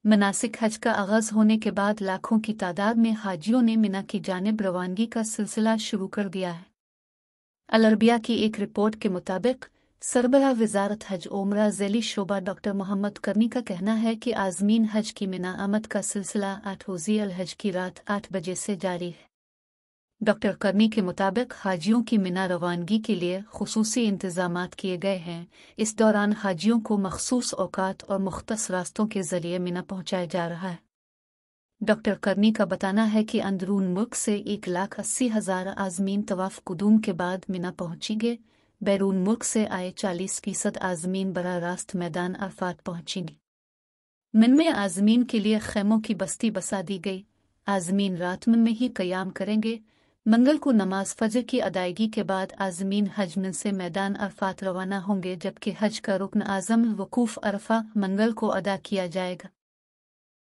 मनासिक हज का आगाज होने के बाद लाखों की तादाद में हाजियों ने मिना की जानिब रवानगी का सिलसिला शुरू कर दिया है। अल अरबिया की एक रिपोर्ट के मुताबिक सरबराह वजारत हज उम्रा ज़ैली शोबा डॉक्टर मोहम्मद करनी का कहना है कि आज़मीन हज की मिना आमद का सिलसिला 8 ज़ी अल हज की रात 8 बजे से जारी है। डॉक्टर करनी के मुताबिक हाजियों की मिना रवानगी के लिए खुसूसी इंतजामात किए गए हैं। इस दौरान हाजियों को मखसूस औकात और मुख्तस रास्तों के जरिए मिना पहुंचाया जा रहा है। डॉक्टर करनी का बताना है कि अंदरून मुल्क से 1,80,000 आज़मीन तवाफ कुदूम के बाद मिना पहुंचेंगे। बैरून मुल्क से आए 40% आज़मीन बराह रास्त मैदान अरफात पहुंचेंगे। मिन में आज़मीन के लिए खैमों की बस्ती बसा दी गई। आज़मीन रात में ही क़याम करेंगे। मंगल को नमाज फजर की अदायगी के बाद आज़मीन हज मिन से मैदान अरफात रवाना होंगे, जबकि हज का रुकन आज़म वकूफ़ अरफा मंगल को अदा किया जाएगा।